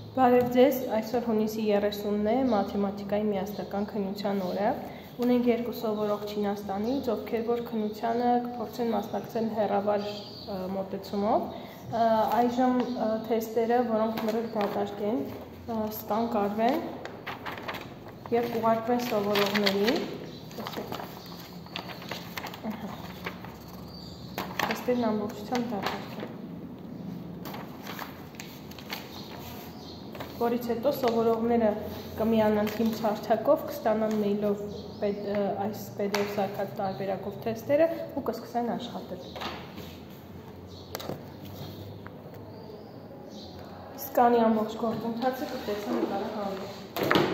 Բարև ձեզ, այսօր հունիսի 30-ն է, մաթեմատիկայի միասնական քննության օրը։ Ունենք երկու սովորող Չինաստանից, ովքեր որ քննությանը կփորձեն մասնակցել հեռավար մոտեցումով։ Այժմ թեստերը, որոնք լրիվ դատարկ են, ստանկարվեն եւ ուղարկվեն սովորողներին։ Թեստերն ամբողջությամբ դատարկ են։ Որից հետո սովորողները կմիանան թիմ չարչակով, կստանան մեյլով այս PDF սարքած տարբերակով թեստերը ու կսկսեն աշխատել։ Իսկ անի ամբողջ գործընթացը կտեսան նկարահանվել։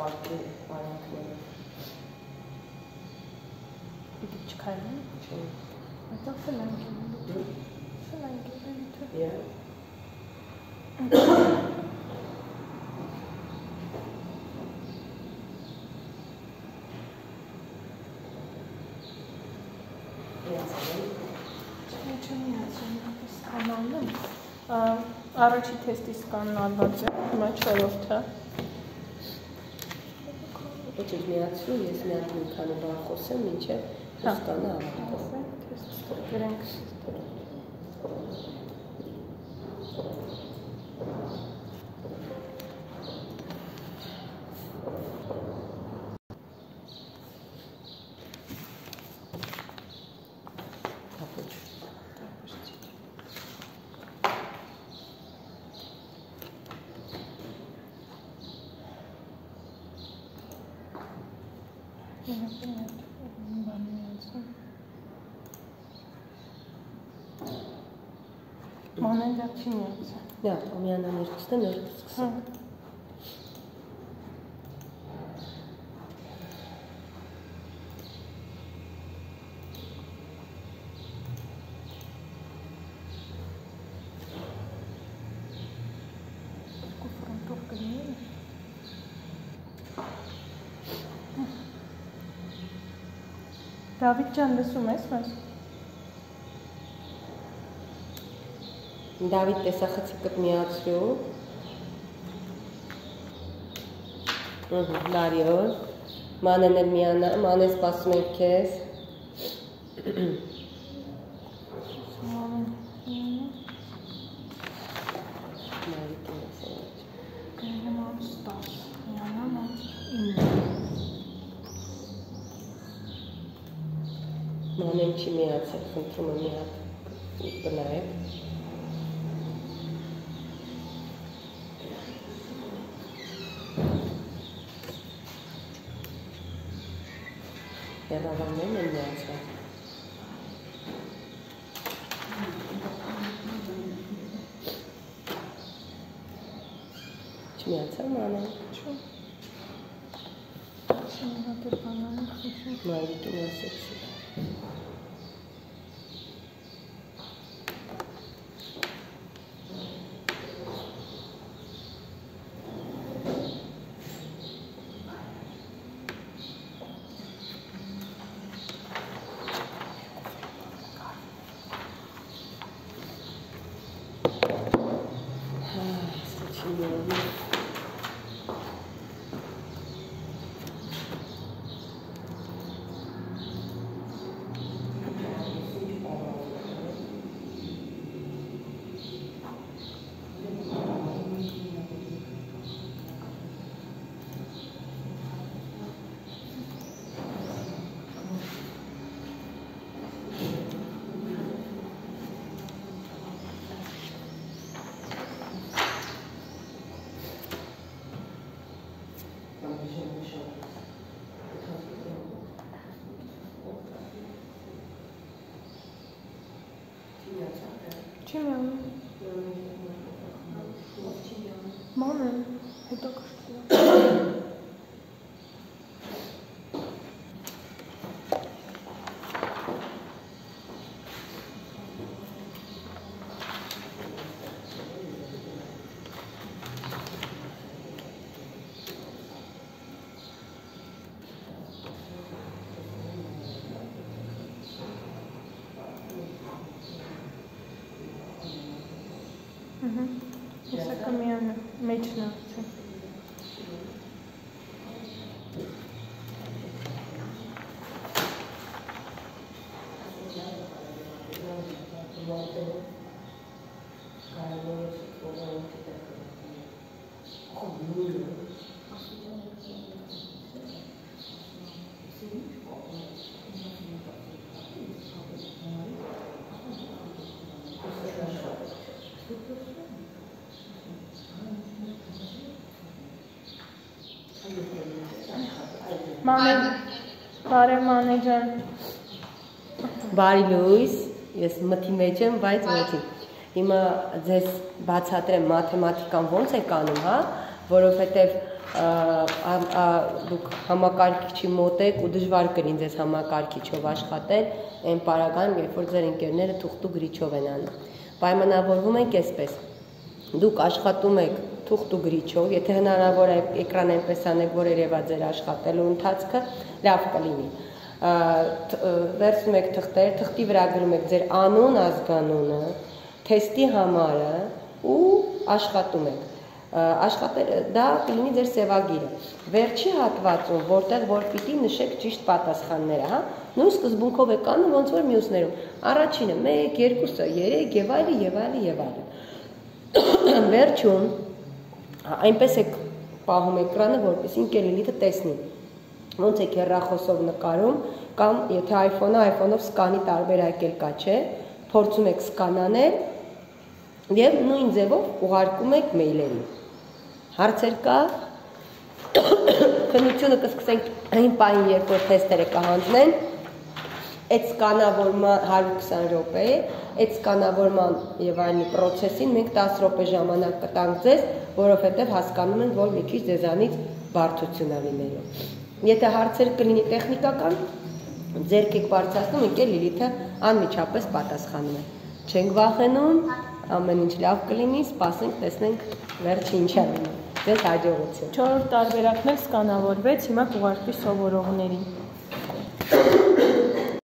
ապարտի վարյակները։ Պիտի չքայլեն։ Չէ։ Այդտեղ ֆլանկ է։ Ֆլանկ է դիթը։ Առաջի թեստի սկանն արված է, հիմա չորրորդը։ Ոչ եք միացրու, ես մի քանի բան խոսեմ, մինչև սկանը ավարտվի։ Թեստ գրենք։ Մանեն դեռ չի միացել։ Նա, ամյանաներկուսը ներկուս սկսենք։ Դավիթ ջան, լսում ես մեզ։ Դավիթ տեսախցիկդ միացրու։ Լարիոր։ Մանեն էլ միանա, Մանեն սպասում ենք քեզ։ Մանեն չի միացել, խնդրում եմ մի հատ բնայեք։ Հեռավաններն են միացել։ Չմիացել Մանեն։ Չէ։ Շնորհակալ բանալը խնդրում։ Մայրիկին ասեցի։ Չեմ անում։ Մանեն, հետո կշտի։ Եսա կմիանը, մեջն աղցի։ Մանեն, բարև Մանե ջան։ Բարի լույս, ես մթի մեջ եմ, բայց ոչի։ Հիմա ձեզ բացատրեմ մաթեմատիկան ոնց է կանում, հա, որովհետև դուք համակարգիչի մոտ եք ու դժվար կլինի ձեզ համակարգիչով աշխատել, այն պարագայում, երբ որ ձեր ընկերները թուղթ ու գրիչով են անում։ Պայմանավորվում ենք այսպես. դուք աշխատում եք թուղթ ու գրիչով, եթե հնարավոր է էկրան այնպես անեք, որ երևա ձեր աշխատելու ընթացքը, լավ կլինի։ Վերցնում եք թղթեր, թղթի վրա գրում եք ձեր անուն, ազգանունը, թեստի համարը ու աշխատում եք։ Դա կլինի ձեր սևագիրը։ Վերջի հատվածում, որտեղ որ պիտի նշեք ճիշտ պատասխանները, հա, նույն սկզբունքով եք անում, ոնց որ մյուսներում։ Առաջինը 1, 2, 3 եւ այլն եւ այլն եւ այլն։ Վերջում այնպես եք պահում էկրանը, որպեսզի ընկեր Լիլիթը տեսնի։ Ոնց եք հեռախոսով նկարում, կամ եթե iPhone-ով սկանի տարբերակ էլ կա, չէ, փորձում եք սկանանել եւ նույն ձևով ուղարկում եք մեյլերին։ Հարցեր կա, քննությունը կսկսենք այն պահին, երբ որ թեստերը կհանձնեն, այդ սկանավորման 120 րոպե է, այդ սկանավորման եւ այլնի process-ին մենք 10 րոպե ժամանակ կտանք ձեզ, որովհետեւ հասկանում ենք, որ մի քիչ ձեզանից բարդություն ա լինելու։ Եթե հարցեր կլինի տեխնիկական, ձեռք եք բարձրացնում, ընկեր Լիլիթը անմիջապես պատասխանում է։ Չենք վախենում, ամեն ինչ լավ կլինի, սպասենք, տեսնենք վերջը ինչ է լինում։ Ձեզ հաջողություն։ 4-րդ տարբերակն էլ սկանավորվեց, հիմա կուղարկվի սովորողներին։